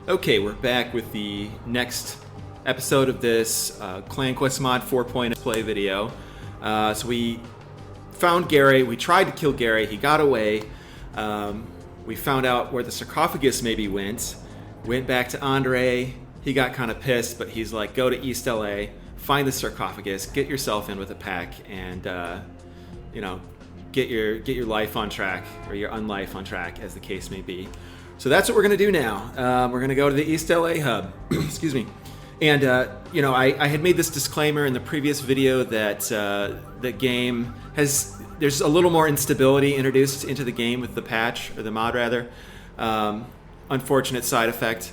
Okay, we're back with the next episode of this Clan Quest Mod 4.0 play video. So we found Gary. We tried to kill Gary. He got away. We found out where the sarcophagus maybe went. Went back to Andre. He got kind of pissed, but he's like, go to East LA, find the sarcophagus, get yourself in with a pack, and get your life on track, or your unlife on track, as the case may be. So that's what we're going to do now. We're going to go to the East LA hub. Excuse me. And, I had made this disclaimer in the previous video that the game there's a little more instability introduced into the game with the patch, or the mod rather. Unfortunate side effect.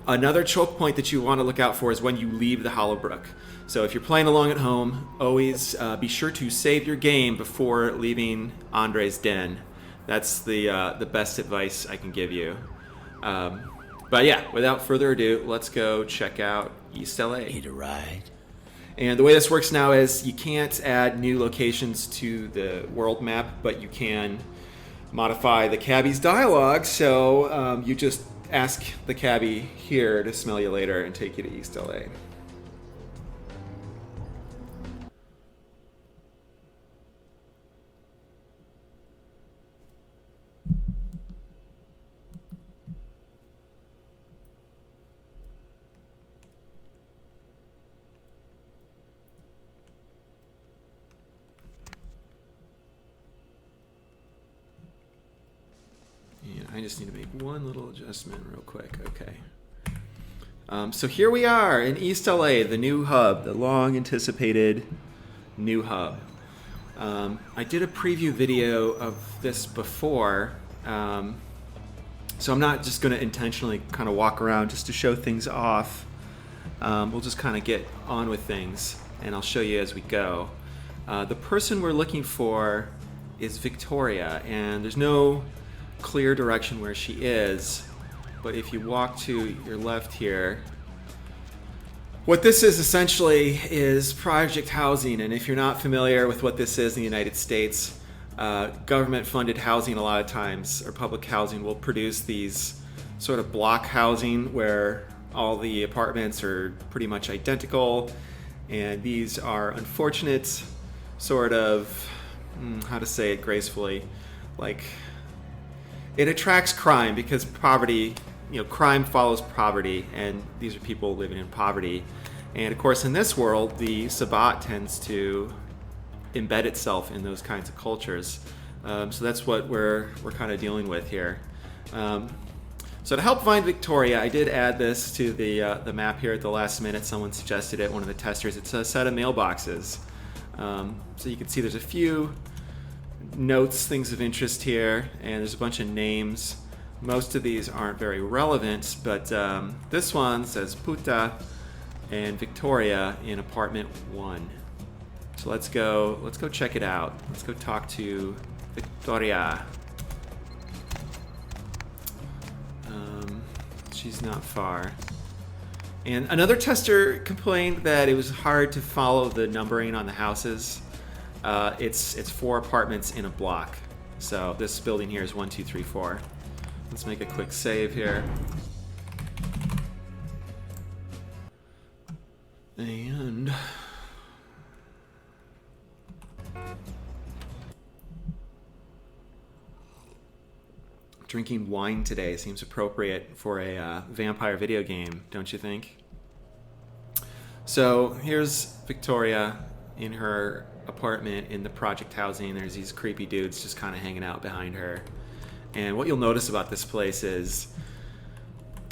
Another choke point that you want to look out for is when you leave the Hollowbrook. So if you're playing along at home, always be sure to save your game before leaving Andre's den. That's the best advice I can give you. But yeah, without further ado, let's go check out East LA. Need a ride? And the way this works now is you can't add new locations to the world map, but you can modify the cabbie's dialogue. So you just ask the cabbie here to smell you later and take you to East LA. I just need to make one little adjustment real quick. Okay. So here we are in East LA, the new hub, the long anticipated new hub. I did a preview video of this before, so I'm not just going to intentionally kind of walk around just to show things off. We'll just kind of get on with things, and I'll show you as we go. The person we're looking for is Victoria, and there's no clear direction where she is, but if you walk to your left here, what this is essentially is project housing. And if you're not familiar with what this is in the United States, government funded housing a lot of times, or public housing, will produce these sort of block housing where all the apartments are pretty much identical, and these are unfortunate sort of, how to say it gracefully, like, it attracts crime because poverty, crime follows poverty, and these are people living in poverty. And of course, in this world, the Sabbat tends to embed itself in those kinds of cultures. So that's what we're kind of dealing with here. So to help find Victoria, I did add this to the map here at the last minute. Someone suggested it, one of the testers. It's a set of mailboxes. So you can see there's a few notes, things of interest here, and there's a bunch of names. Most of these aren't very relevant, but this one says Puta and Victoria in apartment 1. So let's go check it out. Let's go talk to Victoria. She's not far. And another tester complained that it was hard to follow the numbering on the houses. It's 4 apartments in a block. So this building here is 1, 2, 3, 4. Let's make a quick save here. And drinking wine today seems appropriate for a vampire video game, don't you think? So here's Victoria in her apartment in the project housing. There's these creepy dudes just kind of hanging out behind her. And what you'll notice about this place is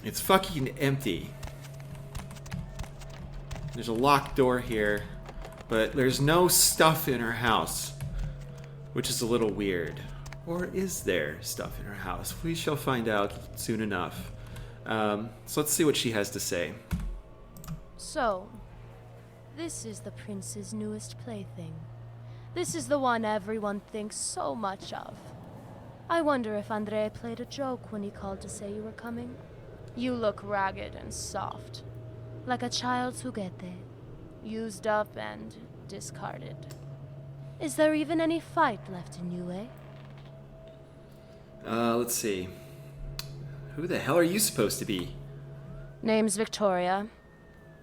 it's fucking empty. There's a locked door here, but there's no stuff in her house, which is a little weird. Or is there stuff in her house? We shall find out soon enough. So let's see what she has to say. So, this is the prince's newest plaything. This is the one everyone thinks so much of. I wonder if Andre played a joke when he called to say you were coming. You look ragged and soft, like a child's juguete, used up and discarded. Is there even any fight left in you, eh? Let's see. Who the hell are you supposed to be? Name's Victoria.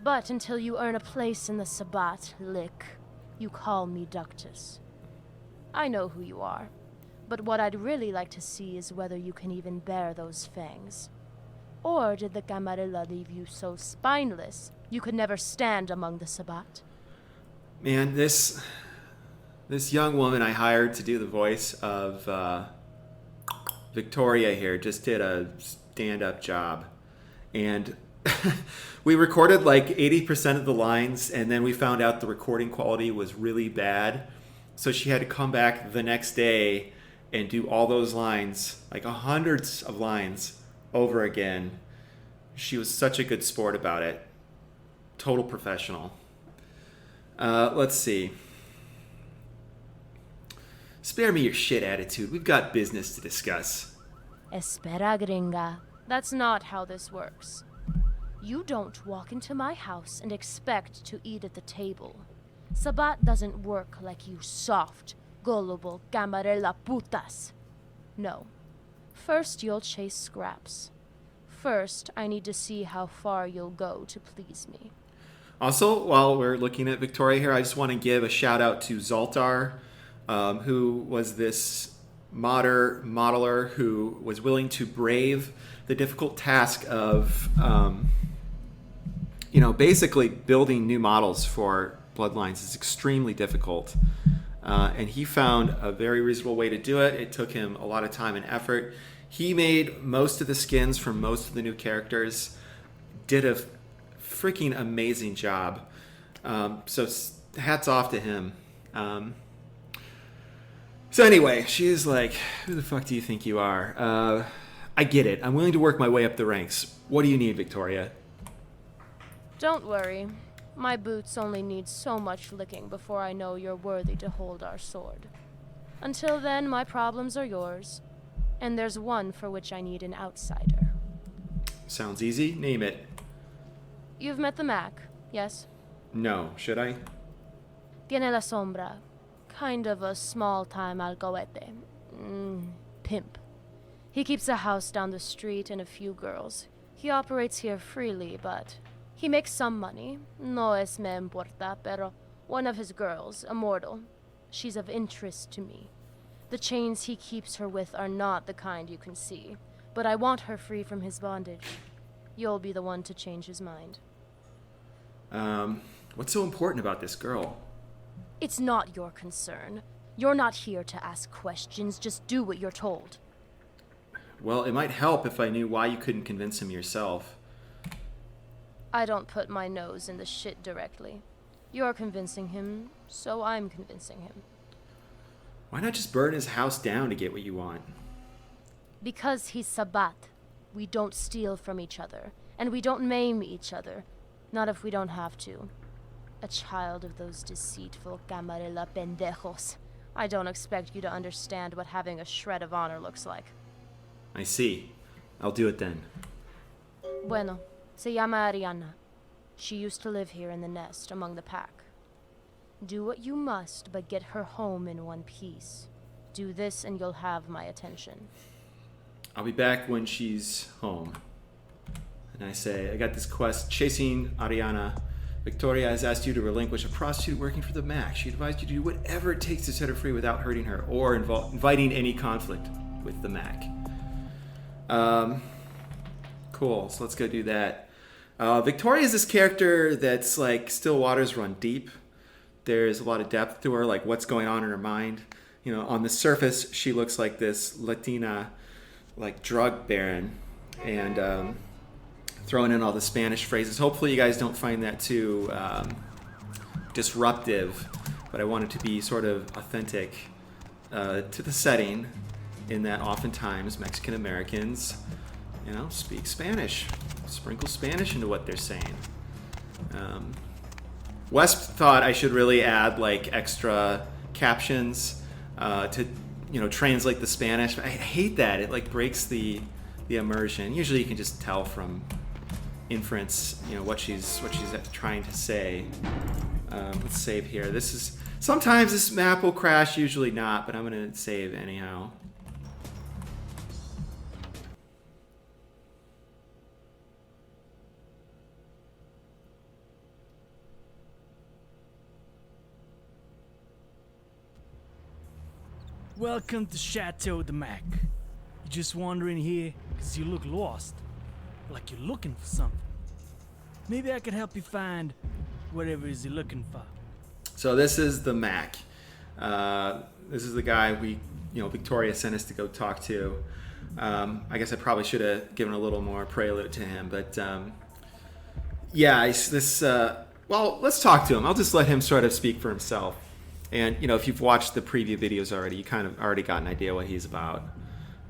But until you earn a place in the Sabbat, Lick, you call me Ductus. I know who you are, but what I'd really like to see is whether you can even bear those fangs. Or did the Camarilla leave you so spineless you could never stand among the Sabbat? Man, this young woman I hired to do the voice of Victoria here just did a stand-up job. And we recorded like 80% of the lines, and then we found out the recording quality was really bad. So she had to come back the next day and do all those lines, like hundreds of lines, over again. She was such a good sport about it. Total professional. Let's see. Spare me your shit attitude. We've got business to discuss. Espera, gringa. That's not how this works. You don't walk into my house and expect to eat at the table. Sabbat doesn't work like you soft, gullible camarilla putas. No. First you'll chase scraps. First, I need to see how far you'll go to please me. Also, while we're looking at Victoria here, I just want to give a shout out to Zoltar, who was this modeler who was willing to brave the difficult task of, basically building new models for Bloodlines is extremely difficult. And he found a very reasonable way to do it. It took him a lot of time and effort. He made most of the skins for most of the new characters. Did a freaking amazing job. So hats off to him. So anyway, she's like, who the fuck do you think you are? I get it. I'm willing to work my way up the ranks. What do you need, Victoria? Don't worry. My boots only need so much licking before I know you're worthy to hold our sword. Until then, my problems are yours. And there's one for which I need an outsider. Sounds easy. Name it. You've met the Mac, yes? No. Should I? Tiene la sombra. Kind of a small-time alcahuete. Pimp. He keeps a house down the street and a few girls. He operates here freely, but he makes some money. No es me importa, pero one of his girls, a mortal. She's of interest to me. The chains he keeps her with are not the kind you can see, but I want her free from his bondage. You'll be the one to change his mind. What's so important about this girl? It's not your concern. You're not here to ask questions, just do what you're told. Well, it might help if I knew why you couldn't convince him yourself. I don't put my nose in the shit directly. You're convincing him, so I'm convincing him. Why not just burn his house down to get what you want? Because he's Sabbat. We don't steal from each other, and we don't maim each other. Not if we don't have to. A child of those deceitful camarilla pendejos. I don't expect you to understand what having a shred of honor looks like. I see. I'll do it then. Bueno, se llama Arianna. She used to live here in the nest among the pack. Do what you must, but get her home in one piece. Do this and you'll have my attention. I'll be back when she's home. And I say, I got this quest chasing Arianna. Victoria has asked you to relinquish a prostitute working for the Mac. She advised you to do whatever it takes to set her free without hurting her or inviting any conflict with the Mac. Cool, so let's go do that. Victoria is this character that's like, still waters run deep. There's a lot of depth to her, like what's going on in her mind. You know, on the surface, she looks like this Latina, like drug baron, and throwing in all the Spanish phrases. Hopefully you guys don't find that too disruptive, but I want it to be sort of authentic to the setting, in that oftentimes Mexican Americans, speak Spanish, sprinkle Spanish into what they're saying. Wes thought I should really add like extra captions to translate the Spanish. I hate that. It like breaks the immersion. Usually you can just tell from inference, what she's trying to say. Let's save here. Sometimes this map will crash, usually not, but I'm gonna save anyhow. Welcome to Chateau de Mac. You just wandering here because you look lost. Like you're looking for something. Maybe I could help you find whatever it is you're looking for. So this is the Mac. This is the guy Victoria sent us to go talk to. I guess I probably should have given a little more prelude to him, but well, let's talk to him. I'll just let him sort of speak for himself. And, if you've watched the preview videos already, you kind of already got an idea what he's about.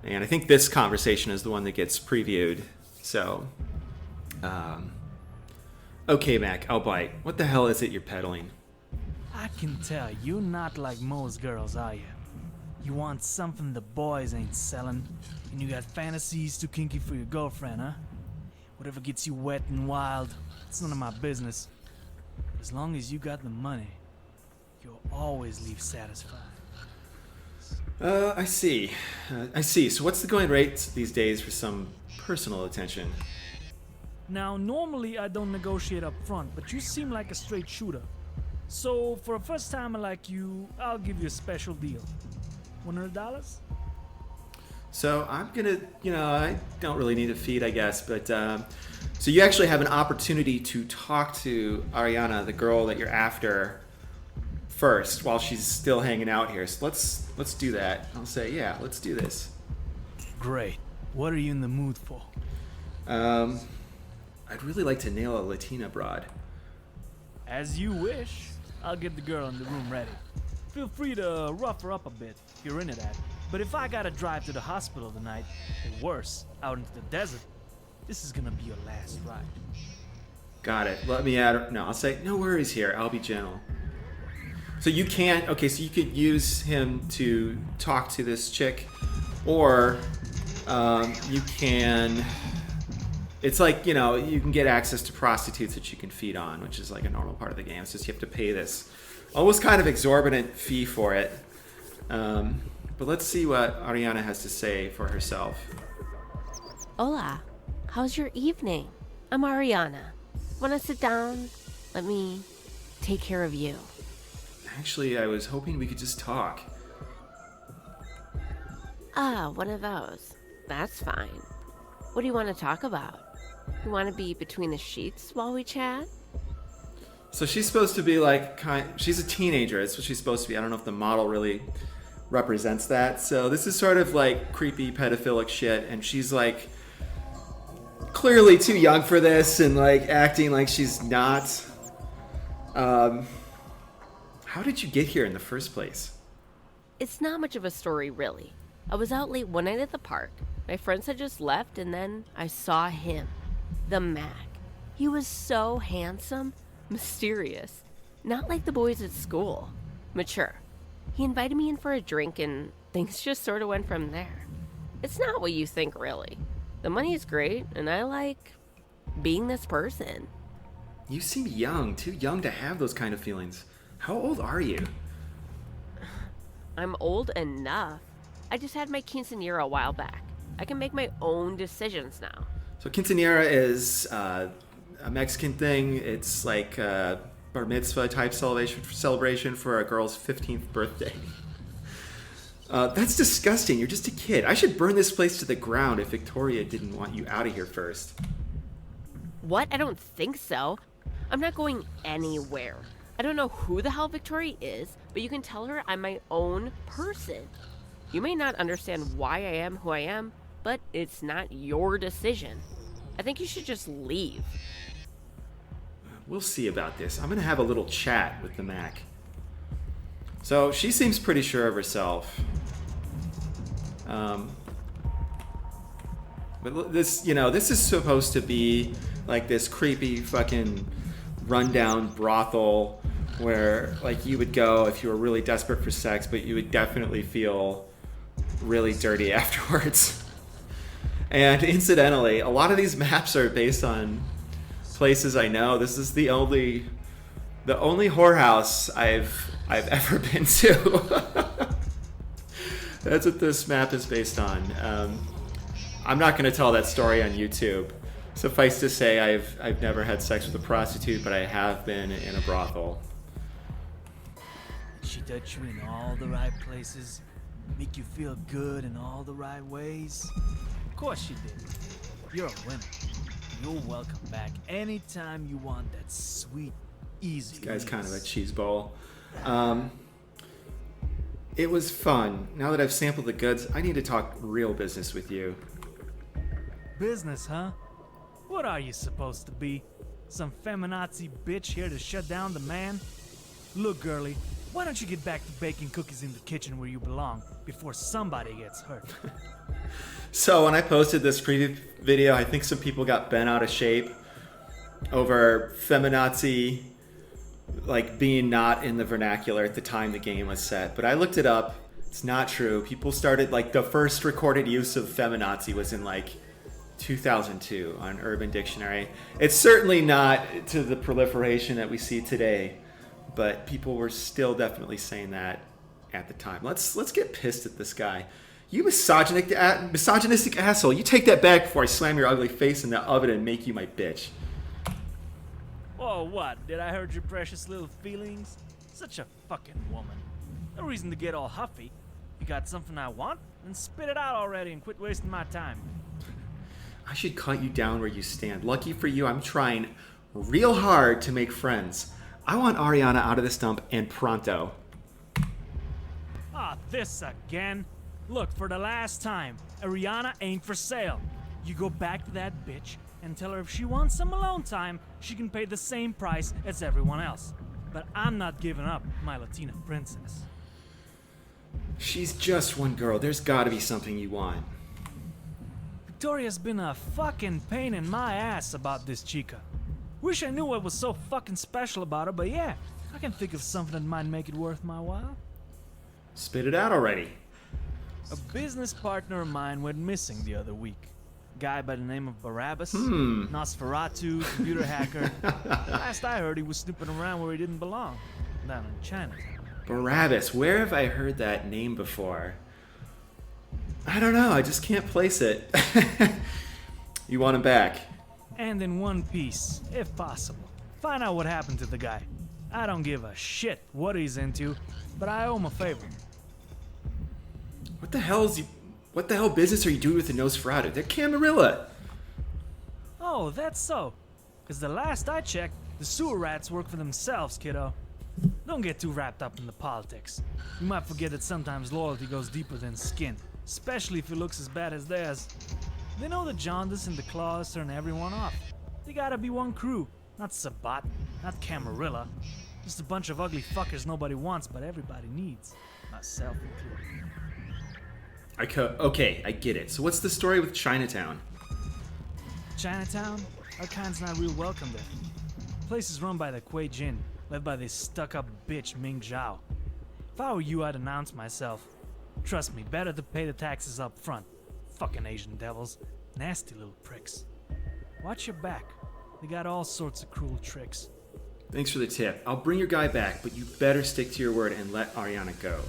And I think this conversation is the one that gets previewed. So, okay, Mac, I'll bite. What the hell is it you're peddling? I can tell you're not like most girls, are you? You want something the boys ain't selling, and you got fantasies too kinky for your girlfriend, huh? Whatever gets you wet and wild, it's none of my business. As long as you got the money, you'll always leave satisfied. I see. So what's the going rate these days for some personal attention? Now, normally I don't negotiate up front, but you seem like a straight shooter. So, for a first timer like you, I'll give you a special deal. $100? So I'm gonna, I don't really need a feed, I guess, but so you actually have an opportunity to talk to Arianna, the girl that you're after, first while she's still hanging out here. So let's do that. I'll say, yeah, let's do this. Great. What are you in the mood for? I'd really like to nail a Latina broad. As you wish. I'll get the girl in the room ready. Feel free to rough her up a bit if you're into that. But if I gotta drive to the hospital tonight, or worse, out into the desert, this is gonna be your last ride. Got it. Let me add. No, I'll say, no worries here. I'll be gentle. So you can't. Okay, so you could use him to talk to this chick, or you can. It's like, you can get access to prostitutes that you can feed on, which is like a normal part of the game. It's just you have to pay this almost kind of exorbitant fee for it. But let's see what Arianna has to say for herself. Hola. How's your evening? I'm Arianna. Wanna sit down? Let me take care of you. Actually, I was hoping we could just talk. Ah, one of those. That's fine. What do you want to talk about? You want to be between the sheets while we chat? So she's supposed to be she's a teenager. That's what she's supposed to be. I don't know if the model really represents that. So this is sort of like creepy pedophilic shit, and she's like clearly too young for this and like acting like she's not. How did you get here in the first place? It's not much of a story, really. I was out late one night at the park. My friends had just left, and then I saw him, the Mac. He was so handsome, mysterious, not like the boys at school, mature. He invited me in for a drink, and things just sort of went from there. It's not what you think, really. The money is great, and I like being this person. You seem young, too young to have those kind of feelings. How old are you? I'm old enough. I just had my quinceañera a while back. I can make my own decisions now. So quinceañera is a Mexican thing. It's like a bar mitzvah type celebration for a girl's 15th birthday. That's disgusting. You're just a kid. I should burn this place to the ground if Victoria didn't want you out of here first. What? I don't think so. I'm not going anywhere. I don't know who the hell Victoria is, but you can tell her I'm my own person. You may not understand why I am who I am, but it's not your decision. I think you should just leave. We'll see about this. I'm going to have a little chat with the Mac. So she seems pretty sure of herself. But this is supposed to be like this creepy fucking rundown brothel where like you would go if you were really desperate for sex, but you would definitely feel really dirty afterwards. And incidentally, a lot of these maps are based on places I know. This is the only whorehouse I've ever been to. That's what this map is based on. I'm not going to tell that story on YouTube. Suffice to say, I've never had sex with a prostitute, but I have been in a brothel. She touched you in all the right places. Make you feel good in all the right ways? Of course she did. You're a winner. You're welcome back anytime you want that sweet, easy. This guy's kind of a cheese ball. It was fun. Now that I've sampled the goods, I need to talk real business with you. Business, huh? What are you supposed to be? Some feminazi bitch here to shut down the man? Look, girlie, why don't you get back to baking cookies in the kitchen where you belong before somebody gets hurt? So when I posted this preview video, I think some people got bent out of shape over feminazi like being not in the vernacular at the time the game was set. But I looked it up. It's not true. People started, like, the first recorded use of feminazi was in like 2002 on Urban Dictionary. It's certainly not to the proliferation that we see today, but people were still definitely saying that at the time. Let's get pissed at this guy. You misogynistic asshole. You take that back before I slam your ugly face in the oven and make you my bitch. Oh, what? Did I hurt your precious little feelings? Such a fucking woman. No reason to get all huffy. You got something I want? Then spit it out already and quit wasting my time. I should cut you down where you stand. Lucky for you, I'm trying real hard to make friends. I want Arianna out of this dump and pronto. Ah, this again? Look, for the last time, Arianna ain't for sale. You go back to that bitch and tell her if she wants some alone time, she can pay the same price as everyone else. But I'm not giving up my Latina princess. She's just one girl. There's gotta be something you want. Victoria's been a fucking pain in my ass about this chica. Wish I knew what was so fucking special about her, but yeah, I can think of something that might make it worth my while. Spit it out already. A business partner of mine went missing the other week. Guy by the name of Barabbas, Hmm. Nosferatu, computer hacker. Last I heard, he was snooping around where he didn't belong, down in China. Barabbas, where have I heard that name before? I don't know, I just can't place it. You want him back? And in one piece, if possible. Find out what happened to the guy. I don't give a shit what he's into, but I owe him a favor. What the hell business are you doing with the Nosferatu? They're Camarilla. Oh, that's so. Because the last I checked, the sewer rats work for themselves, kiddo. Don't get too wrapped up in the politics. You might forget that sometimes loyalty goes deeper than skin, especially if it looks as bad as theirs. They know the jaundice and the claws turn everyone off. They gotta be one crew, not Sabbat, not Camarilla. Just a bunch of ugly fuckers nobody wants but everybody needs, myself included. Okay, I get it. So what's the story with Chinatown? Chinatown? Our kind's not real welcome there. The place is run by the Kuei Jin, led by this stuck-up bitch Ming Zhao. If I were you, I'd announce myself. Trust me, better to pay the taxes up front. Fucking Asian devils. Nasty little pricks. Watch your back. They got all sorts of cruel tricks. Thanks for the tip. I'll bring your guy back, but you better stick to your word and let Arianna go.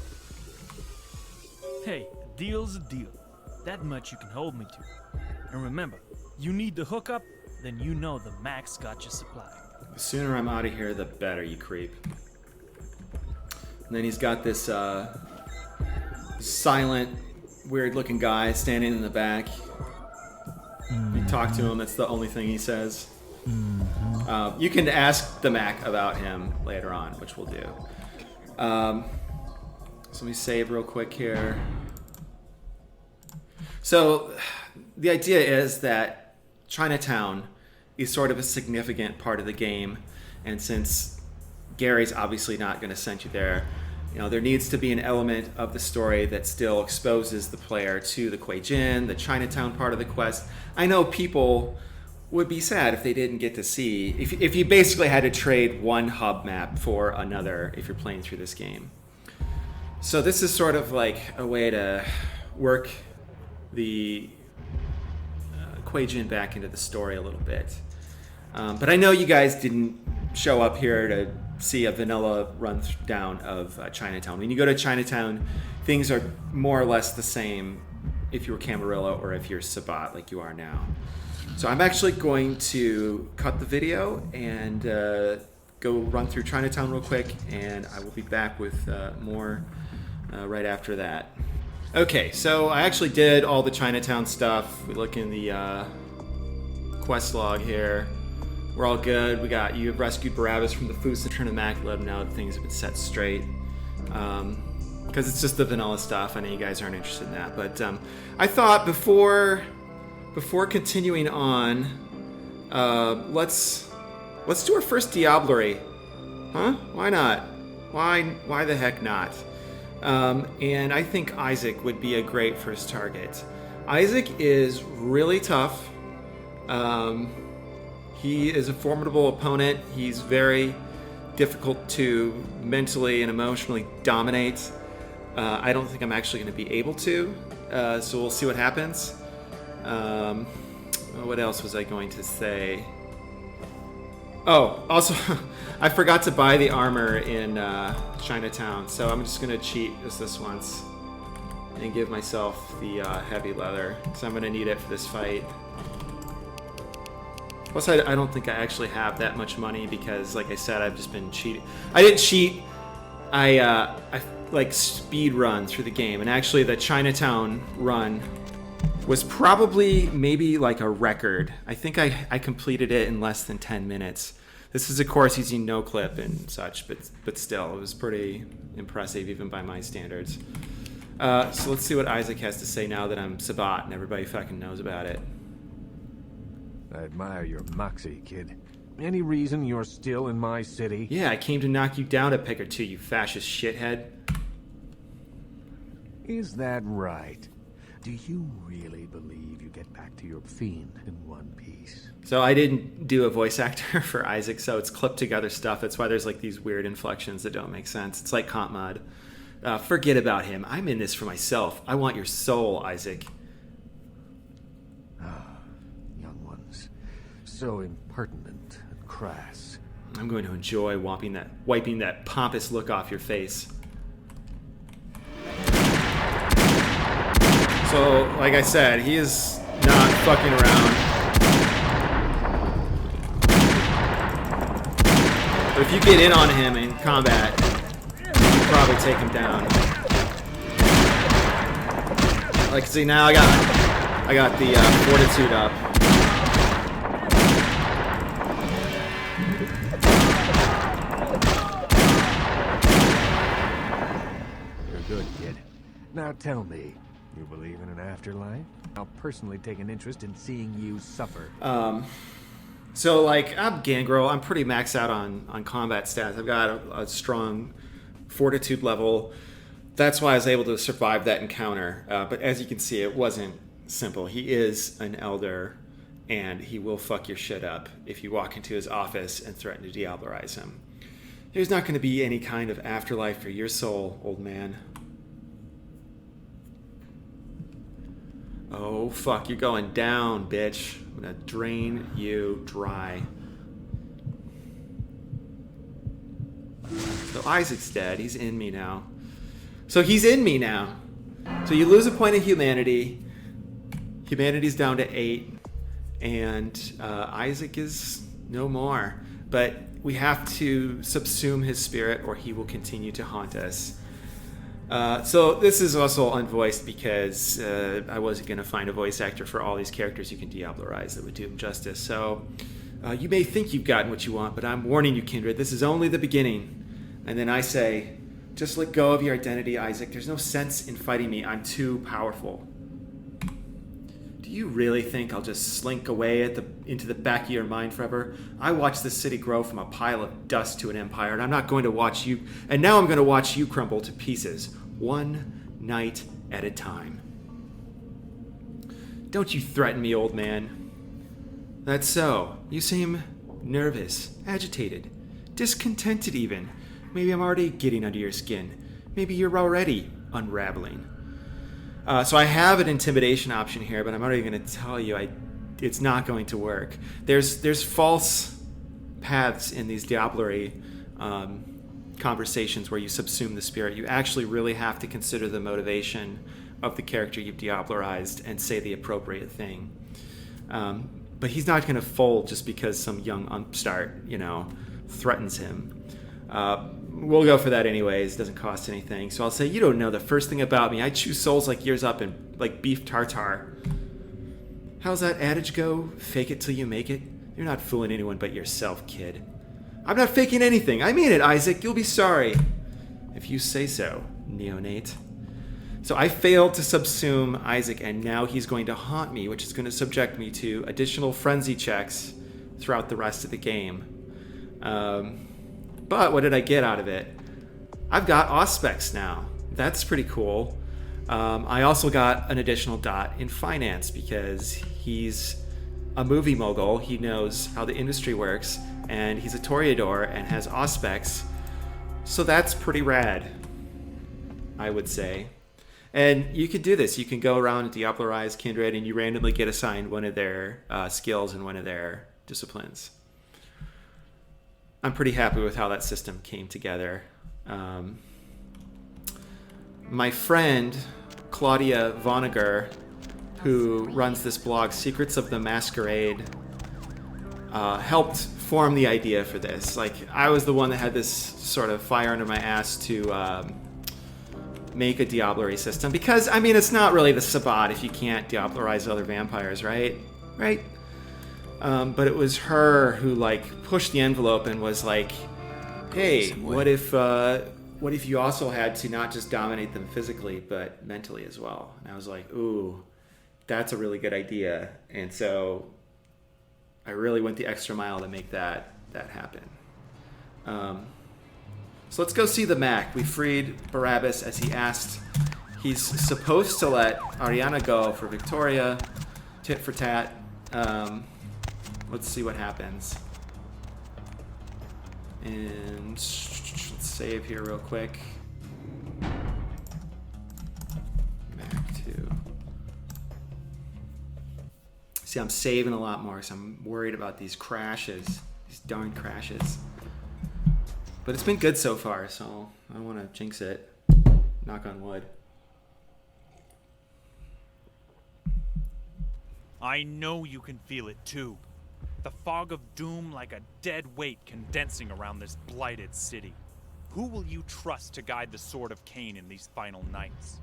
Hey, a deal's a deal. That much you can hold me to. And remember, you need the hookup, then you know the Max got you supplied. The sooner I'm out of here, the better, you creep. And then he's got this silent, weird-looking guy standing in the back. You talk to him, that's the only thing he says. You can ask the Mac about him later on, which we'll do. So let me save real quick here. So the idea is that Chinatown is sort of a significant part of the game, and since Gary's obviously not going to send you there, you know, there needs to be an element of the story that still exposes the player to the Kuei Jin, the Chinatown part of the quest. I know people would be sad if they didn't get to see, if you basically had to trade one hub map for another if you're playing through this game. So this is sort of like a way to work the Kuei Jin back into the story a little bit. But I know you guys didn't show up here to see a vanilla down of Chinatown. When you go to Chinatown, things are more or less the same if you're Camarilla or if you're Sabbat like you are now. So I'm actually going to cut the video and go run through Chinatown real quick, and I will be back with more right after that. Okay, so I actually did all the Chinatown stuff. We look in the quest log here. We're all good. You have rescued Barabbas from the Foos and turned Immaculate. Now that things have been set straight. Because it's just the vanilla stuff. I know you guys aren't interested in that. But I thought before continuing on, let's do our first Diablerie. Huh? Why not? Why the heck not? And I think Isaac would be a great first target. Isaac is really tough. He is a formidable opponent. He's very difficult to mentally and emotionally dominate. I don't think I'm actually going to be able to, so we'll see what happens. What else was I going to say? Oh, also, I forgot to buy the armor in Chinatown, so I'm just going to cheat just this once and give myself the heavy leather, so I'm going to need it for this fight. Plus, I don't think I actually have that much money because, like I said, I've just been cheating. I didn't cheat. I like speed run through the game, and actually the Chinatown run was probably maybe like a record. I think I completed it in less than 10 minutes. This is, of course, using no clip and such, but still, it was pretty impressive even by my standards. So let's see what Isaac has to say now that I'm Sabbat and everybody fucking knows about it. I admire your moxie, kid. Any reason you're still in my city? Yeah, I came to knock you down a peg or two, you fascist shithead. Is that right? Do you really believe you get back to your fiend in one piece? So I didn't do a voice actor for Isaac, so it's clipped together stuff. That's why there's like these weird inflections that don't make sense. It's like comp mod. Forget about him. I'm in this for myself. I want your soul, Isaac. So impertinent and crass. I'm going to enjoy wiping that pompous look off your face. So, like I said, he is not fucking around. But if you get in on him in combat, you can probably take him down. Like, see, now I got the fortitude up. Now tell me, you believe in an afterlife? I'll personally take an interest in seeing you suffer. So like, I'm Gangrel. I'm pretty maxed out on combat stats. I've got a strong fortitude level. That's why I was able to survive that encounter. But as you can see, it wasn't simple. He is an elder, and he will fuck your shit up if you walk into his office and threaten to diablerize him. There's not going to be any kind of afterlife for your soul, old man. Oh, fuck, you're going down, bitch. I'm gonna drain you dry. So Isaac's dead. He's in me now. So he's in me now. So you lose a point of humanity. Humanity's down to 8. And Isaac is no more. But we have to subsume his spirit or he will continue to haunt us. So this is also unvoiced because I wasn't going to find a voice actor for all these characters you can diablerize that would do him justice. So you may think you've gotten what you want, but I'm warning you, Kindred, this is only the beginning. And then I say, just let go of your identity, Isaac. There's no sense in fighting me. I'm too powerful. Do you really think I'll just slink away into the back of your mind forever? I watched this city grow from a pile of dust to an empire, and I'm not going to watch you. And now I'm going to watch you crumble to pieces. One night at a time. Don't you threaten me, old man. That's so. You seem nervous, agitated, discontented even. Maybe I'm already getting under your skin. Maybe you're already unraveling. So I have an intimidation option here, but I'm already going to tell you it's not going to work. There's false paths in these Diablerie conversations where you subsume the spirit. You actually really have to consider the motivation of the character you've diablerized and say the appropriate thing. But he's not going to fold just because some young upstart, threatens him. we'll go for that anyways. It doesn't cost anything. So I'll say, you don't know the first thing about me. I chew souls like yours up in like beef tartare. How's that adage go? Fake it till you make it? You're not fooling anyone but yourself, kid. I'm not faking anything. I mean it, Isaac. You'll be sorry. If you say so, neonate. So I failed to subsume Isaac, and now he's going to haunt me, which is going to subject me to additional frenzy checks throughout the rest of the game. But what did I get out of it? I've got Auspex now. That's pretty cool. I also got an additional dot in finance because he's a movie mogul. He knows how the industry works, and he's a Toreador and has Auspex. So that's pretty rad, I would say. And you could do this. You can go around and Diablerize Kindred, and you randomly get assigned one of their skills and one of their disciplines. I'm pretty happy with how that system came together. My friend, Claudia Vonnegut, who runs this blog, Secrets of the Masquerade, helped form the idea for this. Like, I was the one that had this sort of fire under my ass to make a Diablerie system, because I mean, it's not really the Sabbat if you can't Diablerize other vampires, right? But it was her who like pushed the envelope and was like, hey, what if you also had to not just dominate them physically but mentally as well? And I was like, ooh, that's a really good idea. And so I really went the extra mile to make that happen. So let's go see the Mac. We freed Barabbas as he asked. He's supposed to let Arianna go for Victoria, tit for tat. Let's see what happens. And let's save here real quick. Mac 2. See, I'm saving a lot more, so I'm worried about these crashes. These darn crashes. But it's been good so far, so I don't want to jinx it. Knock on wood. I know you can feel it too. The fog of doom like a dead weight condensing around this blighted city. Who will you trust to guide the sword of Cain in these final nights?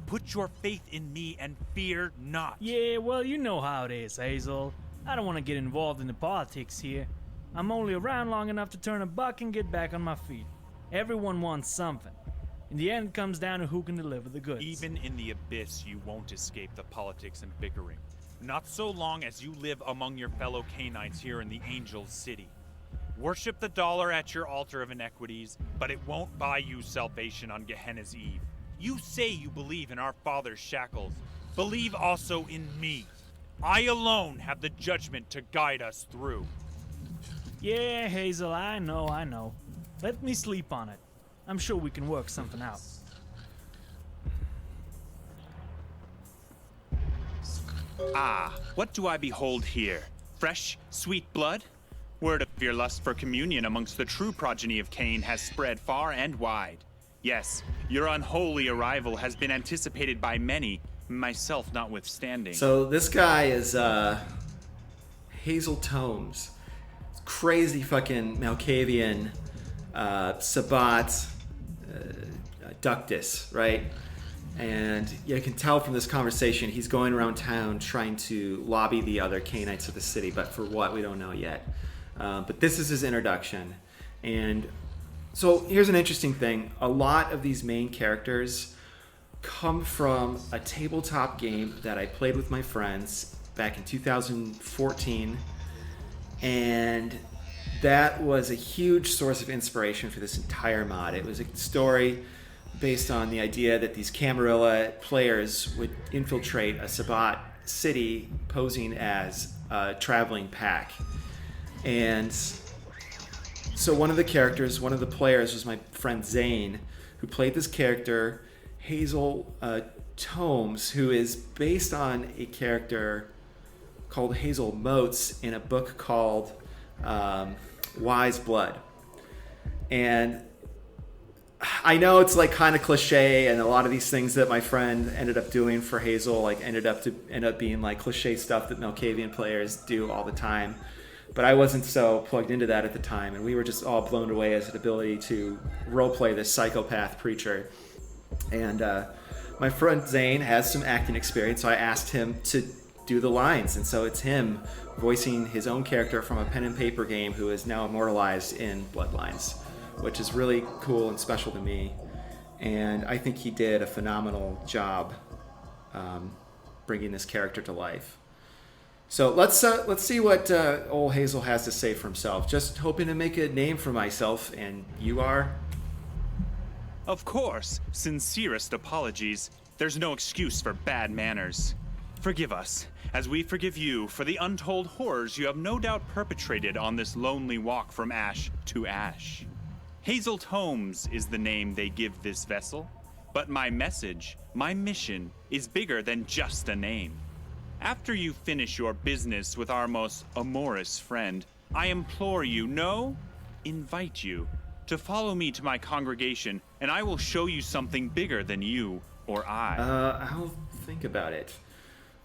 Put your faith in me and fear not. Yeah, well, you know how it is, Hazel. I don't want to get involved in the politics here. I'm only around long enough to turn a buck and get back on my feet. Everyone wants something. In the end, it comes down to who can deliver the goods. Even in the abyss, you won't escape the politics and bickering. Not so long as you live among your fellow Canaanites here in the Angel's City. Worship the dollar at your altar of inequities, but it won't buy you salvation on Gehenna's Eve. You say you believe in our father's shackles. Believe also in me. I alone have the judgment to guide us through. Yeah, Hazel, I know. Let me sleep on it. I'm sure we can work something out. Ah, what do I behold here? Fresh, sweet blood? Word of your lust for communion amongst the true progeny of Cain has spread far and wide. Yes, your unholy arrival has been anticipated by many, myself notwithstanding. So this guy is Hazel Tomes. Crazy fucking Malkavian Sabbat ductus, right? And you can tell from this conversation he's going around town trying to lobby the other Canaanites of the city, but for what, we don't know yet. But this is his introduction. And so here's an interesting thing. A lot of these main characters come from a tabletop game that I played with my friends back in 2014. And that was a huge source of inspiration for this entire mod. It was a story based on the idea that these Camarilla players would infiltrate a Sabbat city posing as a traveling pack. And so one of the players was my friend Zane, who played this character, Hazel Tomes, who is based on a character called Hazel Motes in a book called Wise Blood. And I know it's like kind of cliche, and a lot of these things that my friend ended up doing for Hazel like end up being like cliche stuff that Malkavian players do all the time. but I wasn't so plugged into that at the time, and we were just all blown away as an ability to roleplay this psychopath preacher. And my friend Zane has some acting experience, so I asked him to do the lines, and so it's him voicing his own character from a pen and paper game who is now immortalized in Bloodlines, which is really cool and special to me. And I think he did a phenomenal job bringing this character to life. So let's see what old Hazel has to say for himself. Just hoping to make a name for myself, and you are? Of course, sincerest apologies. There's no excuse for bad manners. Forgive us, as we forgive you for the untold horrors you have no doubt perpetrated on this lonely walk from ash to ash. Hazel Holmes is the name they give this vessel, but my message, my mission, is bigger than just a name. After you finish your business with our most amorous friend, I implore you, no, invite you, to follow me to my congregation, and I will show you something bigger than you or I. I'll think about it.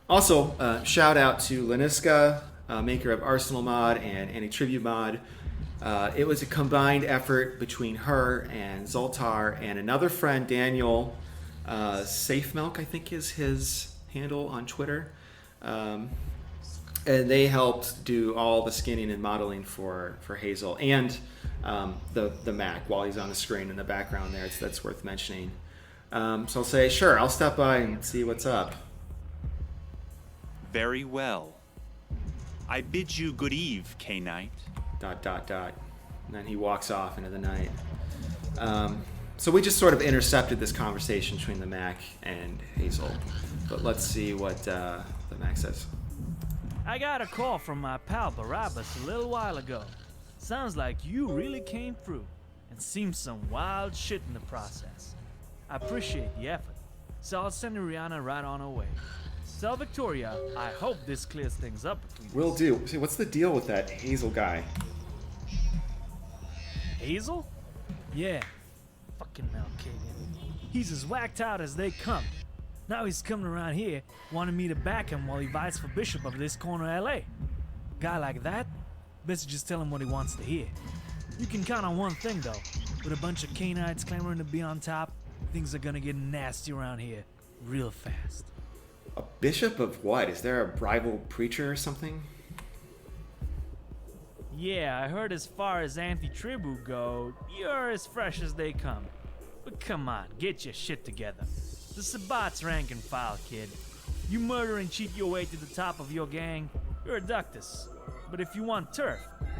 Also, shout out to Leniska, maker of Arsenal Mod and Anti-Tribute Mod. It was a combined effort between her and Zoltar and another friend, Daniel. Safe Milk, I think is his handle on Twitter. And they helped do all the skinning and modeling for Hazel and the Mac while he's on the screen in the background there. That's worth mentioning. So I'll say, sure, I'll stop by and see what's up. Very well. I bid you good eve, K-Knight. ... And then he walks off into the night. So we just sort of intercepted this conversation between the Mac and Hazel. But let's see what the Mac says. I got a call from my pal Barabbas a little while ago. Sounds like you really came through, and seems some wild shit in the process. I appreciate the effort, so I'll send Arianna right on her way. Tell Victoria, I hope this clears things up between us. Will do. See, what's the deal with that Hazel guy? Hazel? Yeah. Fucking Malkavian. He's as whacked out as they come. Now he's coming around here, wanting me to back him while he vies for bishop of this corner of LA. Guy like that, best just tell him what he wants to hear. You can count on one thing though. With a bunch of Canaanites clamoring to be on top, things are gonna get nasty around here real fast. A bishop of what? Is there a rival preacher or something? Yeah, I heard as far as anti-tribute go, you're as fresh as they come. But come on, get your shit together. The Sabbat's rank and file, kid. You murder and cheat your way to the top of your gang, you're a ductus. But if you want turf,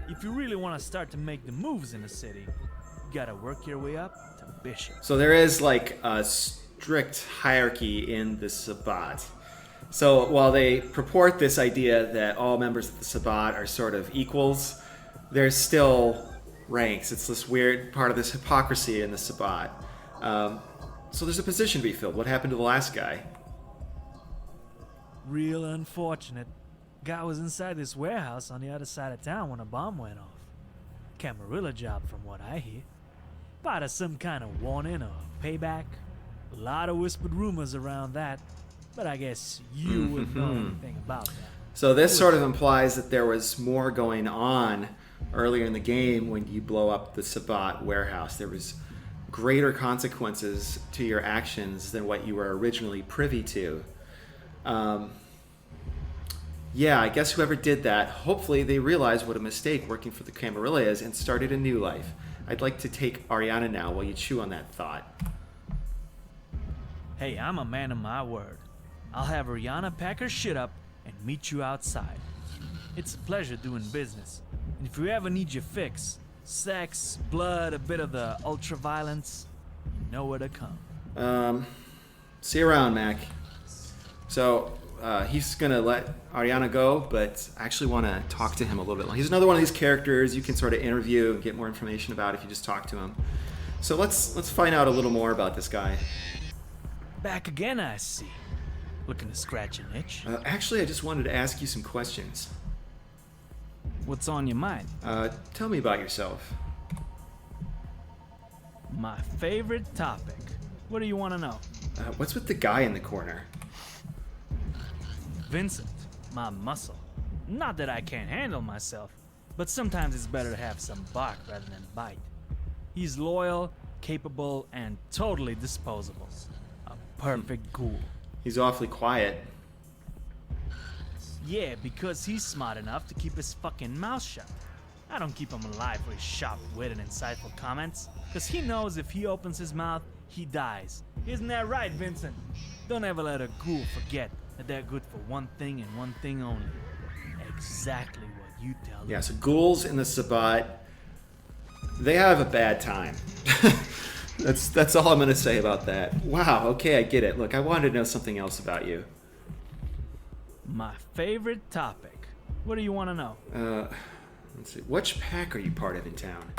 if you really want to start to make the moves in the city, you gotta work your way up to bishop. So there is like a strict hierarchy in the Sabbat. So while they purport this idea that all members of the Sabbat are sort of equals, there's still ranks. It's this weird part of this hypocrisy in the Sabbat. So there's a position to be filled. What happened to the last guy? Real unfortunate. Guy was inside this warehouse on the other side of town when a bomb went off. Camarilla job from what I hear. Part of some kind of warning or payback. A lot of whispered rumors around that, but I guess you wouldn't know anything about that. So this sort of implies that there was more going on earlier in the game when you blow up the Sabbat warehouse. There was greater consequences to your actions than what you were originally privy to. Yeah, I guess whoever did that, hopefully they realized what a mistake working for the Camarilla is and started a new life. I'd like to take Arianna now while you chew on that thought. Hey, I'm a man of my word. I'll have Arianna pack her shit up and meet you outside. It's a pleasure doing business. And if you ever need your fix, sex, blood, a bit of the ultra-violence, you know where to come. See you around, Mac. So, he's gonna let Arianna go, but I actually want to talk to him a little bit. He's another one of these characters you can sort of interview and get more information about if you just talk to him. So let's find out a little more about this guy. Back again, I see. Looking to scratch an itch? Actually, I just wanted to ask you some questions. What's on your mind? Tell me about yourself. My favorite topic. What do you want to know? What's with the guy in the corner? Vincent, my muscle. Not that I can't handle myself. but sometimes it's better to have some bark rather than bite. He's loyal, capable, and totally disposable. A perfect ghoul. He's awfully quiet. Yeah, because he's smart enough to keep his fucking mouth shut. I don't keep him alive for his sharp wit and insightful comments, because he knows if he opens his mouth, he dies. Isn't that right, Vincent? Don't ever let a ghoul forget that they're good for one thing and one thing only. Exactly what you tell them. Yeah, so ghouls in the Sabbat, they have a bad time. That's all I'm going to say about that. Wow, okay, I get it. Look, I wanted to know something else about you. My favorite topic. What do you want to know? Let's see. Which pack are you part of in town?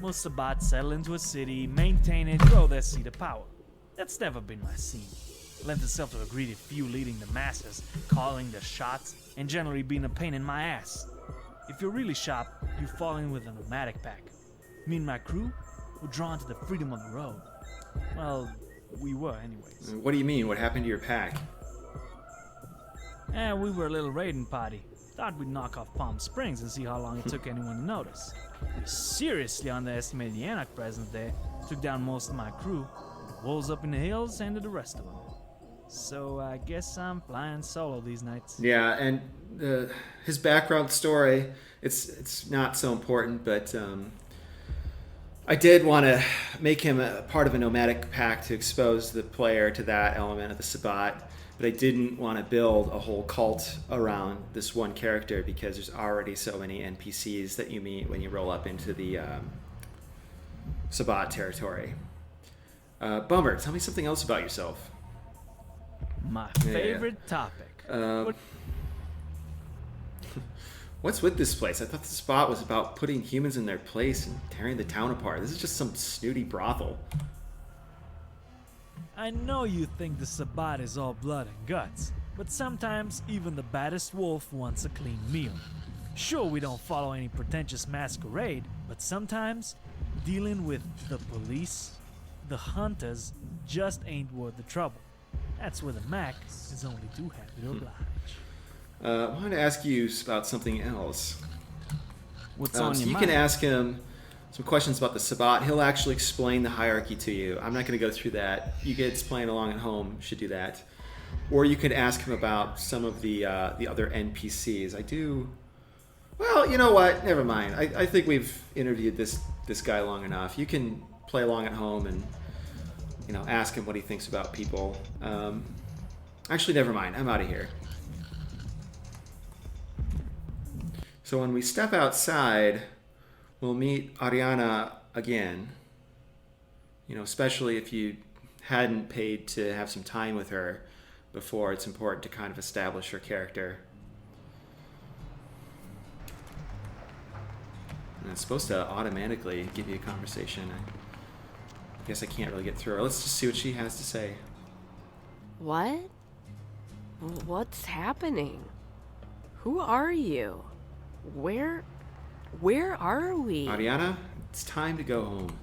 Most Sabbats settle into a city, maintain it, grow their seat of power. That's never been my scene. Lent itself to a greedy few leading the masses, calling the shots, and generally being a pain in my ass. If you're really sharp, you fall in with a nomadic pack. Me and my crew were drawn to the freedom of the road. Well, we were anyways. What do you mean? What happened to your pack? We were a little raiding party. Thought we'd knock off Palm Springs and see how long it took anyone to notice. We seriously underestimated the Anarch presence there. Took down most of my crew. The wolves up in the hills and the rest of them. So I guess I'm flying solo these nights. Yeah, and his background story, it's not so important, but I did want to make him a part of a nomadic pack to expose the player to that element of the Sabbat. But I didn't want to build a whole cult around this one character because there's already so many NPCs that you meet when you roll up into the Sabbat territory. Bummer, tell me something else about yourself. My favorite topic. What's with this place? I thought the Sabbat was about putting humans in their place and tearing the town apart. This is just some snooty brothel. I know you think the Sabbat is all blood and guts, but sometimes even the baddest wolf wants a clean meal. Sure, we don't follow any pretentious masquerade, but sometimes dealing with the police, the hunters, just ain't worth the trouble. That's where the Mac is only too happy to oblige. I wanted to ask you about something else. What's on so your you mind? can ask him some questions about the Sabbat. He'll actually explain the hierarchy to you. I'm not going to go through that. You kids playing along at home should do that. Or you could ask him about some of the other NPCs. I do... Well, you know what? Never mind. I think we've interviewed this guy long enough. You can play along at home and ask him what he thinks about people. Actually, never mind. I'm out of here. So when we step outside, we'll meet Arianna again. Especially if you hadn't paid to have some time with her before, it's important to kind of establish her character. And it's supposed to automatically give you a conversation. I guess I can't really get through her. Let's just see what she has to say. What? What's happening? Who are you? Where are we? Arianna, it's time to go home.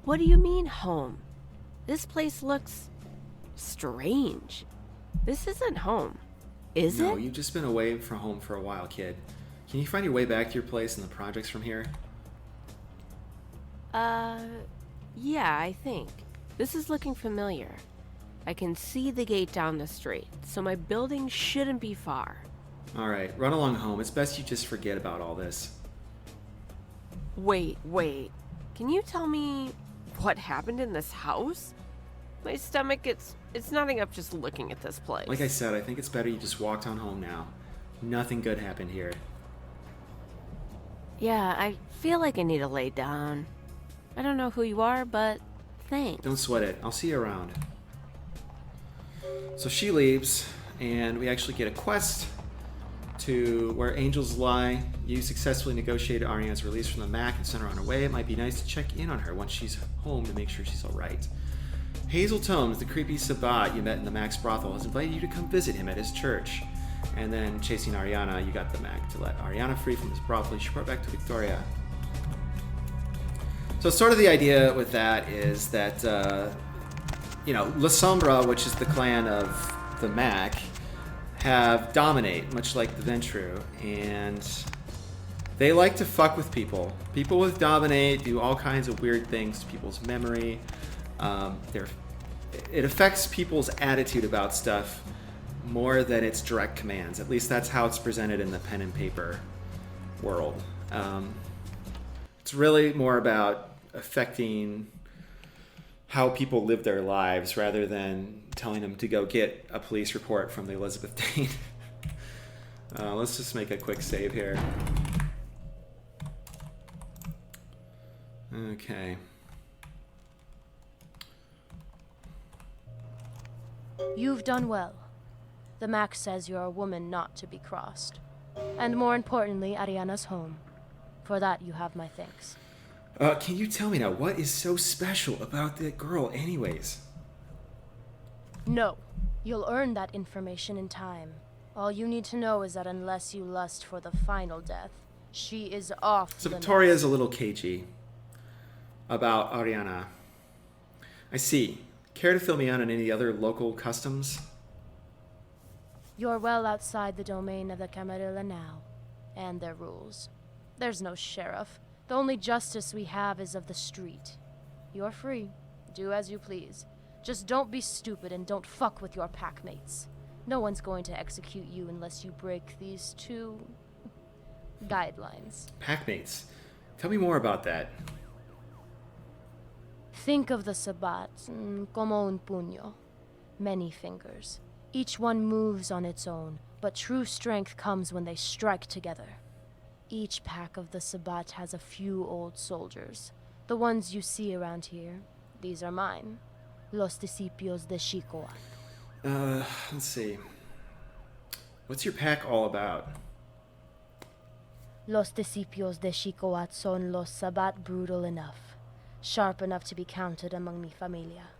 What do you mean, home? This place looks strange. This isn't home, is No, it? you've just been away from home for a while, kid. Can you find your way back to your place and the projects from here? Yeah, I think. This is looking familiar. I can see the gate down the street, so my building shouldn't be far. Alright, run along home. It's best you just forget about all this. Wait. Can you tell me what happened in this house? My stomach, it's knotting up just looking at this place. Like I said, I think it's better you just walked on home now. Nothing good happened here. Yeah, I feel like I need to lay down. I don't know who you are, but thanks. Don't sweat it. I'll see you around. So she leaves, and we actually get a quest to where angels lie. You successfully negotiated Arianna's release from the MAC and sent her on her way. It might be nice to check in on her once she's home to make sure she's all right. Hazel Tomes, the creepy Sabbat you met in the Mac's brothel, has invited you to come visit him at his church. And then, chasing Arianna, you got the Mac to let Arianna free from his brothel. You should report back to Victoria. So sort of the idea with that is that, La Sombra, which is the clan of the Mac, have dominate, much like the Ventru, and they like to fuck with people. People with dominate do all kinds of weird things to people's memory. It affects people's attitude about stuff more than its direct commands. At least that's how it's presented in the pen and paper world. It's really more about affecting how people live their lives rather than telling them to go get a police report from the Elizabethane. Let's just make a quick save here. Okay. You've done well. The Mac says you're a woman not to be crossed. And more importantly, Arianna's home. For that, you have my thanks. Can you tell me now, what is so special about that girl anyways? No. You'll earn that information in time. All you need to know is that unless you lust for the final death, she is off So limits. Victoria's a little cagey about Arianna. I see. Care to fill me in on any other local customs? You're well outside the domain of the Camarilla now, and their rules. There's no sheriff. The only justice we have is of the street. You're free. Do as you please. Just don't be stupid and don't fuck with your pack mates. No one's going to execute you unless you break these two guidelines. Packmates. Tell me more about that. Think of the Sabbat como un puño. Many fingers. Each one moves on its own, but true strength comes when they strike together. Each pack of the Sabbat has a few old soldiers. The ones you see around here, these are mine. Los Discípulos de Xicoat. Let's see. What's your pack all about? Los Discípulos de Xicoat son los Sabbat brutal enough. Sharp enough to be counted among mi familia.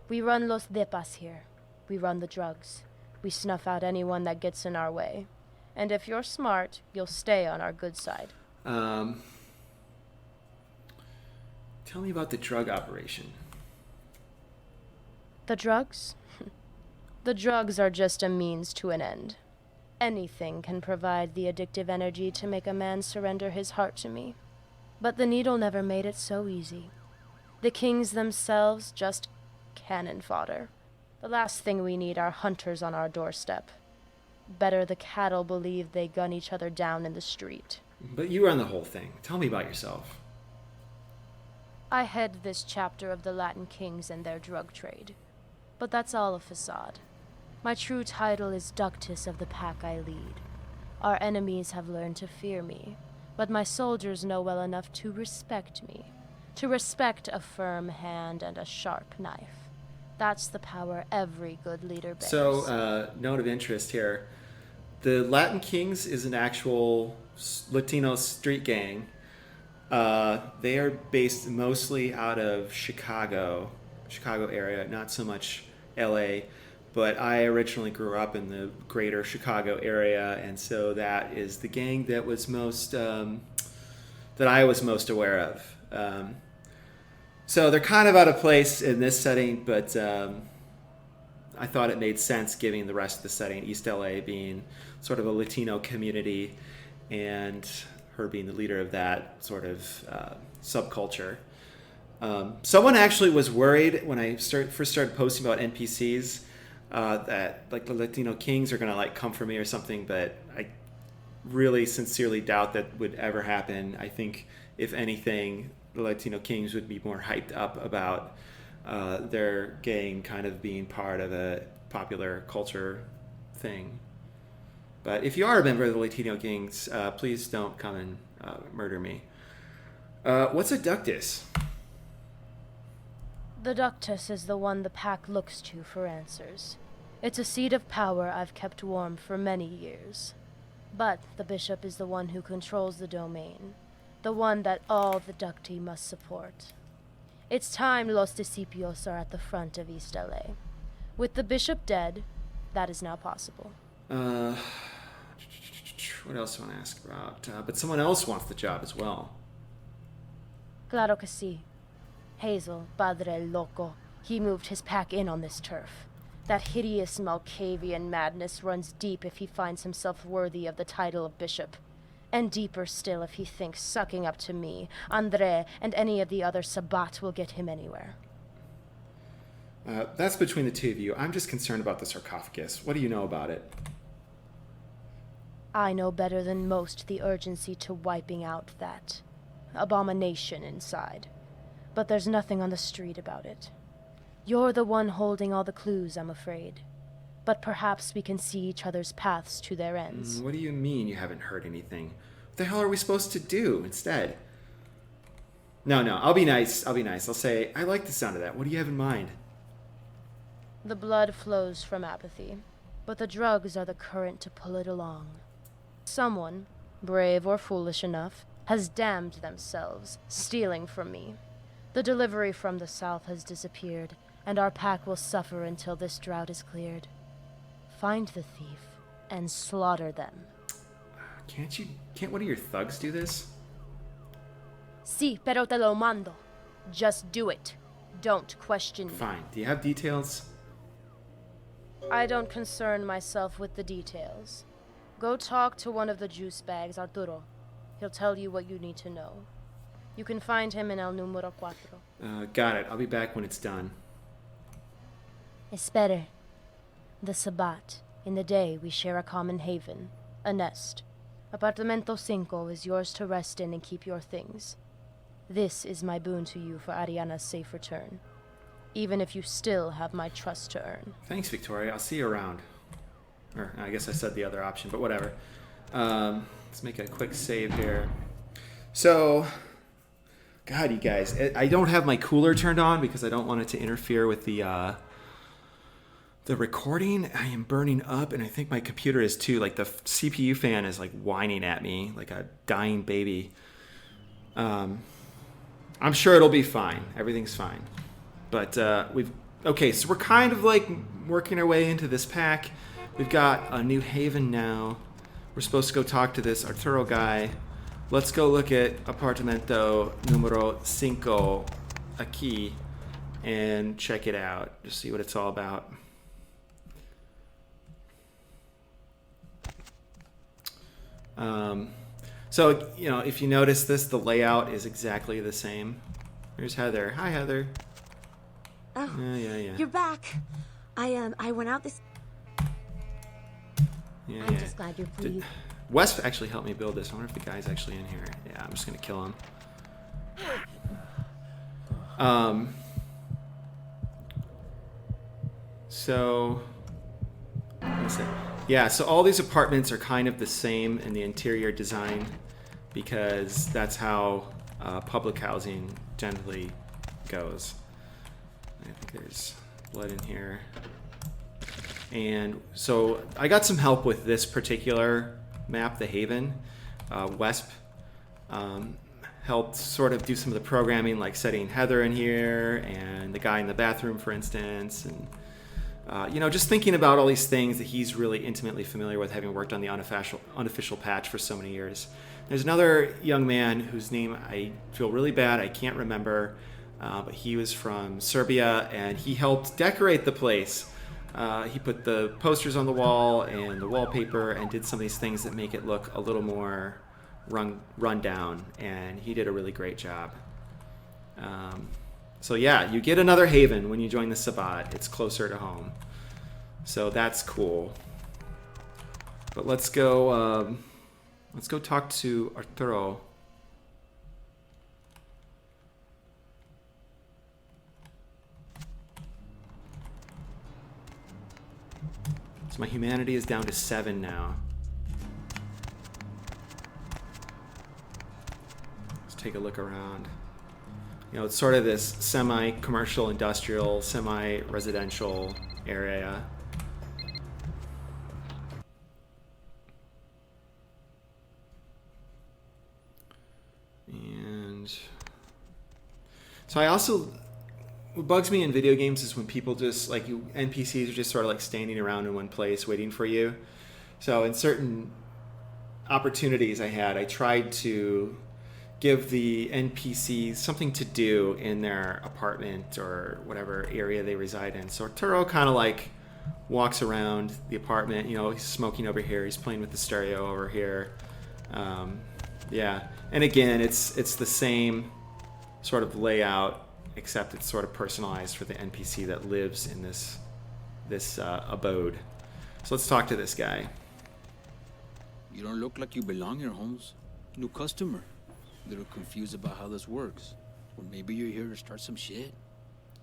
We run los depas here. We run the drugs. We snuff out anyone that gets in our way. And if you're smart, you'll stay on our good side. Tell me about the drug operation. The drugs? The drugs are just a means to an end. Anything can provide the addictive energy to make a man surrender his heart to me. But the needle never made it so easy. The kings themselves just cannon fodder. The last thing we need are hunters on our doorstep. Better the cattle believe they gun each other down in the street. But you run the whole thing. Tell me about yourself. I head this chapter of the Latin kings and their drug trade. But that's all a facade. My true title is Ductus of the pack I lead. Our enemies have learned to fear me, but my soldiers know well enough to respect me. To respect a firm hand and a sharp knife. That's the power every good leader bears. So, note of interest here. The Latin Kings is an actual Latino street gang. They are based mostly out of Chicago area, not so much LA, but I originally grew up in the greater Chicago area, and so that is the gang that was most, that I was most aware of. So they're kind of out of place in this setting, but I thought it made sense given the rest of the setting, East LA being sort of a Latino community and her being the leader of that sort of subculture. Someone actually was worried when I first started posting about NPCs that like the Latino Kings are going to like come for me or something, but I really sincerely doubt that would ever happen. I think if anything, the Latino Kings would be more hyped up about their gang kind of being part of a popular culture thing. But if you are a member of the Latino Kings, please don't come and murder me. What's a ductus? The ductus is the one the pack looks to for answers. It's a seat of power I've kept warm for many years. But the bishop is the one who controls the domain. The one that all the ducti must support. It's time Los Discípulos are at the front of East LA. With the bishop dead, that is now possible. What else do I want to ask about? But someone else wants the job as well. Claro que sí. Hazel, Padre Loco, he moved his pack in on this turf. That hideous Malkavian madness runs deep if he finds himself worthy of the title of bishop. And deeper still if he thinks sucking up to me, Andre, and any of the other Sabbat will get him anywhere. That's between the two of you. I'm just concerned about the sarcophagus. What do you know about it? I know better than most the urgency to wiping out that abomination inside. But there's nothing on the street about it. You're the one holding all the clues, I'm afraid. But perhaps we can see each other's paths to their ends. What do you mean you haven't heard anything? What the hell are we supposed to do instead? No, I'll be nice. I'll say, I like the sound of that. What do you have in mind? The blood flows from apathy, but the drugs are the current to pull it along. Someone, brave or foolish enough, has damned themselves, stealing from me. The delivery from the south has disappeared, and our pack will suffer until this drought is cleared. Find the thief and slaughter them. Can't one of your thugs do this? Sí, pero te lo mando. Just do it. Don't question me. Fine. Do you have details? I don't concern myself with the details. Go talk to one of the juice bags, Arturo. He'll tell you what you need to know. You can find him in El Número 4. Got it. I'll be back when it's done. Espere. The Sabbat. In the day, we share a common haven, a nest. Apartamento 5 is yours to rest in and keep your things. This is my boon to you for Arianna's safe return. Even if you still have my trust to earn. Thanks, Victoria. I'll see you around. Or, I guess I said the other option, but whatever. Let's make a quick save here. So, God, you guys, I don't have my cooler turned on because I don't want it to interfere with the recording. I am burning up, and I think my computer is too. Like, the CPU fan is, like, whining at me like a dying baby. I'm sure it'll be fine. Everything's fine. But okay, so we're kind of like working our way into this pack. We've got a new haven now. We're supposed to go talk to this Arturo guy. Let's go look at Apartamento Número 5 aquí and check it out. Just see what it's all about. So, you know, if you notice this, the layout is exactly the same. Here's Heather. Hi, Heather. Oh, yeah. You're back. I went out this. Yeah, I'm just glad you're pleased. Wes actually helped me build this. I wonder if the guy's actually in here. Yeah, I'm just gonna kill him. So, what is it? Yeah, so all these apartments are kind of the same in the interior design because that's how public housing generally goes. I think there's blood in here. And so I got some help with this particular map, the Haven. Wesp helped sort of do some of the programming, like setting Heather in here and the guy in the bathroom, for instance. And, you know, just thinking about all these things that he's really intimately familiar with, having worked on the unofficial patch for so many years. There's another young man whose name I feel really bad, I can't remember, but he was from Serbia, and he helped decorate the place. He put the posters on the wall and the wallpaper and did some of these things that make it look a little more run down, and he did a really great job. So yeah, you get another haven when you join the Sabbat. It's closer to home. So that's cool. But let's go talk to Arturo. So my humanity is down to 7 now. Let's take a look around. You know, it's sort of this semi-commercial, industrial, semi-residential area. And so I also, what bugs me in video games is when people just, like, NPCs are just sort of like standing around in one place waiting for you. So in certain opportunities I tried to give the NPCs something to do in their apartment or whatever area they reside in. So Arturo kind of like walks around the apartment. You know, he's smoking over here. He's playing with the stereo over here. Yeah, and again, it's the same sort of layout, except it's sort of personalized for the NPC that lives in this abode. So let's talk to this guy. You don't look like you belong here, Holmes. New customer. A little confused about how this works. Or maybe you're here to start some shit.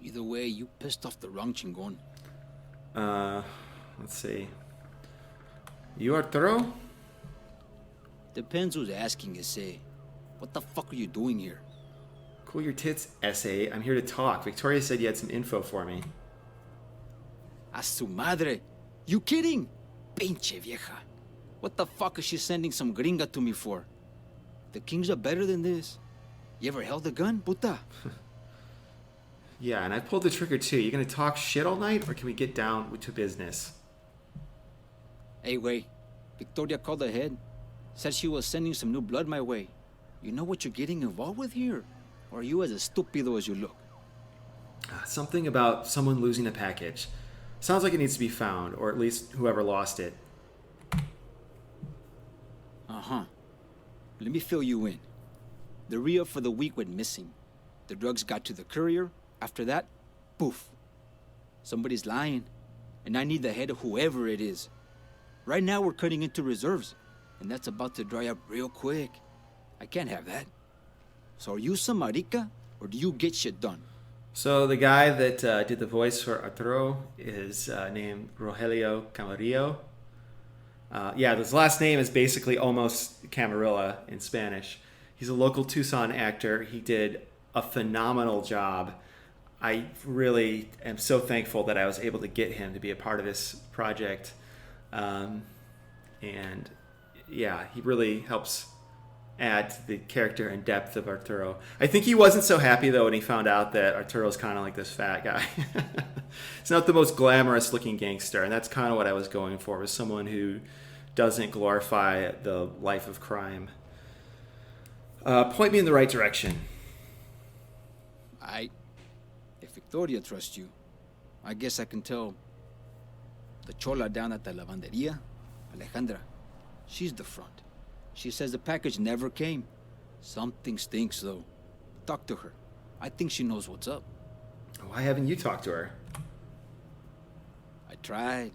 Either way, you pissed off the wrong chingon. Let's see. You Arturo? Depends who's asking, say. What the fuck are you doing here? Cool your tits, essay. I'm here to talk. Victoria said you had some info for me. A su madre. You kidding? Pinche vieja. What the fuck is she sending some gringa to me for? The kings are better than this. You ever held a gun, puta? Yeah, and I pulled the trigger too. You gonna talk shit all night, or can we get down to business? Hey, wait. Victoria called ahead. Said she was sending some new blood my way. You know what you're getting involved with here? Or are you as stupido as you look? Something about someone losing a package. Sounds like it needs to be found, or at least whoever lost it. Uh-huh. Let me fill you in. The re-up for the week went missing. The drugs got to the courier. After that, poof. Somebody's lying. And I need the head of whoever it is. Right now we're cutting into reserves. And that's about to dry up real quick. I can't have that. So are you some marica, or do you get shit done? So the guy that did the voice for Arturo is named Rogelio Camarillo. Yeah, his last name is basically almost Camarilla in Spanish. He's a local Tucson actor. He did a phenomenal job. I really am so thankful that I was able to get him to be a part of this project. And yeah, he really helps add to the character and depth of Arturo. I think he wasn't so happy though when he found out that Arturo's kind of like this fat guy. He's not the most glamorous looking gangster, and that's kind of what I was going for, was someone who doesn't glorify the life of crime. Point me in the right direction. If Victoria trusts you, I guess I can tell the chola down at the lavanderia, Alejandra. She's the front. She says the package never came. Something stinks, though. Talk to her. I think she knows what's up. Why haven't you talked to her? I tried.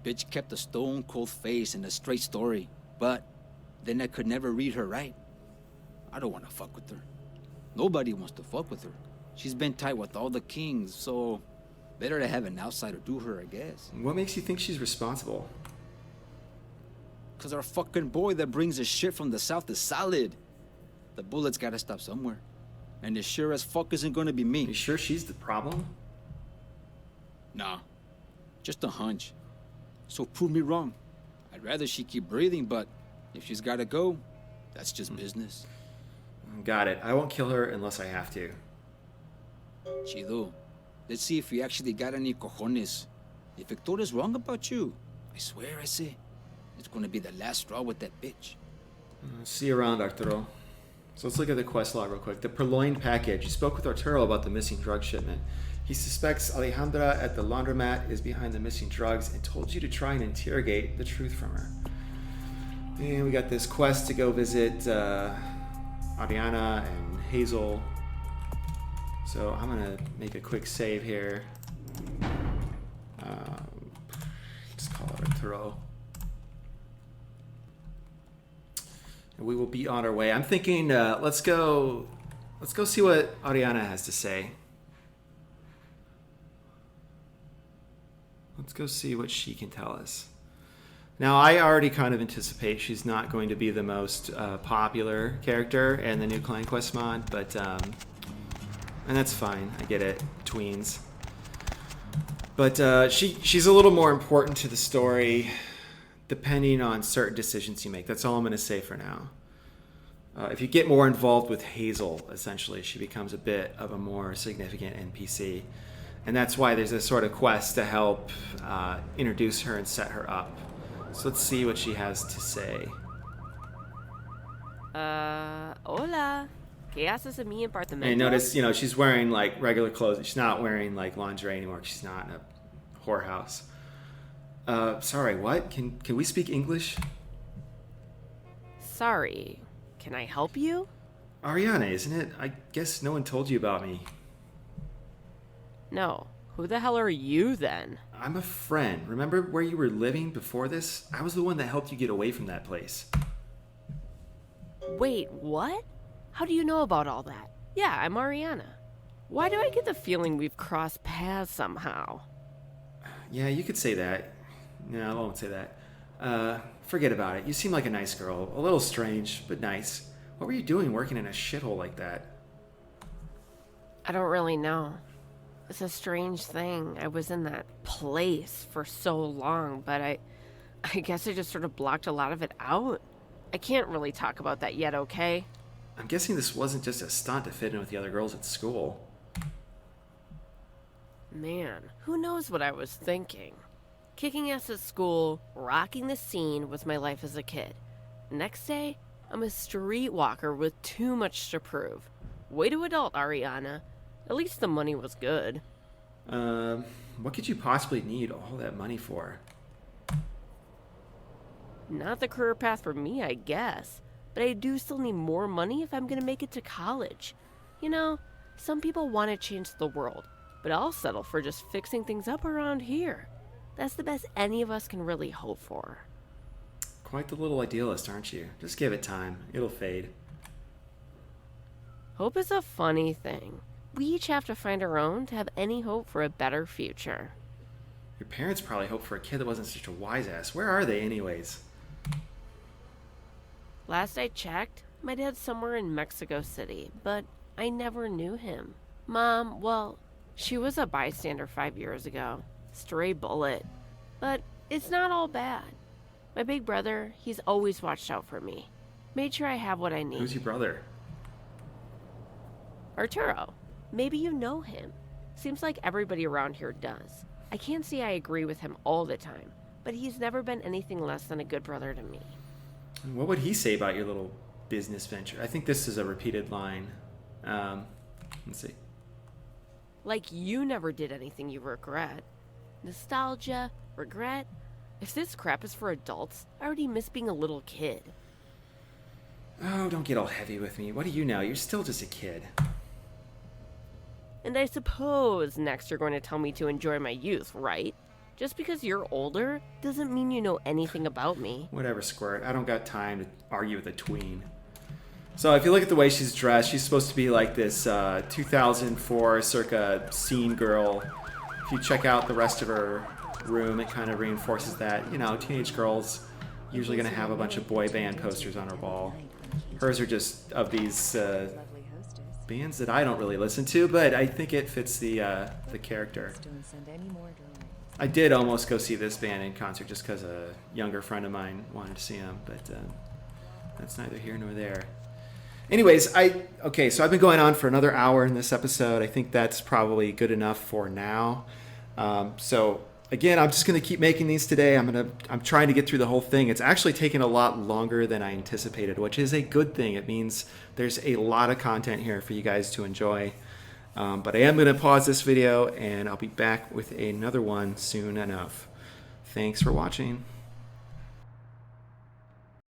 Bitch kept a stone-cold face and a straight story. But then I could never read her right. I don't want to fuck with her. Nobody wants to fuck with her. She's been tight with all the kings, so better to have an outsider do her, I guess. What makes you think she's responsible? Cause our fucking boy that brings the shit from the south is solid. The bullets gotta stop somewhere. And it sure as fuck isn't gonna be me. You sure she's the problem? Nah. Just a hunch. So prove me wrong. I'd rather she keep breathing, but if she's gotta go, that's just business. Got it. I won't kill her unless I have to. Chido. Let's see if we actually got any cojones. If Victoria's wrong about you, I swear I say, it's gonna be the last straw with that bitch. See you around, Arturo. So let's look at the quest log real quick. The purloined package. You spoke with Arturo about the missing drug shipment. He suspects Alejandra at the laundromat is behind the missing drugs and told you to try and interrogate the truth from her. And we got this quest to go visit Arianna and Hazel. So I'm gonna make a quick save here. Just call it Arturo. And we will be on our way. I'm thinking, let's go see what Arianna has to say. Let's go see what she can tell us. Now, I already kind of anticipate she's not going to be the most popular character in the new Clan Quest mod, but and that's fine. I get it, tweens. But she's a little more important to the story, depending on certain decisions you make. That's all I'm going to say for now. If you get more involved with Hazel, essentially, she becomes a bit of a more significant NPC. And that's why there's a sort of quest to help introduce her and set her up. So let's see what she has to say. Hola. ¿Qué haces en mi apartamento? And notice, she's wearing like regular clothes. She's not wearing like lingerie anymore. She's not in a whorehouse. Sorry, what? Can we speak English? Sorry, can I help you? Arianna, isn't it? I guess no one told you about me. No. Who the hell are you then? I'm a friend. Remember where you were living before this? I was the one that helped you get away from that place. Wait, what? How do you know about all that? Yeah, I'm Arianna. Why do I get the feeling we've crossed paths somehow? Yeah, you could say that. No, I won't say that. Forget about it. You seem like a nice girl. A little strange, but nice. What were you doing working in a shithole like that? I don't really know. It's a strange thing. I was in that place for so long, but I guess I just sort of blocked a lot of it out. I can't really talk about that yet, okay? I'm guessing this wasn't just a stunt to fit in with the other girls at school. Man, who knows what I was thinking? Kicking ass at school, rocking the scene was my life as a kid. Next day, I'm a streetwalker with too much to prove. Way to adult, Arianna. At least the money was good. What could you possibly need all that money for? Not the career path for me, I guess. But I do still need more money if I'm gonna make it to college. You know, some people want to change the world, but I'll settle for just fixing things up around here. That's the best any of us can really hope for. Quite the little idealist, aren't you? Just give it time. It'll fade. Hope is a funny thing. We each have to find our own to have any hope for a better future. Your parents probably hoped for a kid that wasn't such a wise ass. Where are they anyways? Last I checked, my dad's somewhere in Mexico City, but I never knew him. Mom, well, she was a bystander 5 years ago. Stray bullet. But it's not all bad. My big brother, he's always watched out for me. Made sure I have what I need. Who's your brother? Arturo. Maybe you know him. Seems like everybody around here does. I can't say I agree with him all the time, but he's never been anything less than a good brother to me. What would he say about your little business venture? I think this is a repeated line. Let's see. Like you never did anything you regret. Nostalgia, regret. If this crap is for adults, I already miss being a little kid. Oh, don't get all heavy with me. What do you know? You're still just a kid. And I suppose next you're going to tell me to enjoy my youth, right? Just because you're older doesn't mean you know anything about me. Whatever, Squirt. I don't got time to argue with a tween. So if you look at the way she's dressed, she's supposed to be like this 2004 circa scene girl. If you check out the rest of her room, it kind of reinforces that. You know, teenage girls usually going to have a bunch of boy band posters on her wall. Hers are just of these bands that I don't really listen to, but I think it fits the character. I did almost go see this band in concert just because a younger friend of mine wanted to see them, but that's neither here nor there. Anyways, so I've been going on for another hour in this episode. I think that's probably good enough for now. So again, I'm just going to keep making these today. I'm trying to get through the whole thing. It's actually taken a lot longer than I anticipated, which is a good thing. It means there's a lot of content here for you guys to enjoy. But I am going to pause this video, and I'll be back with another one soon enough. Thanks for watching.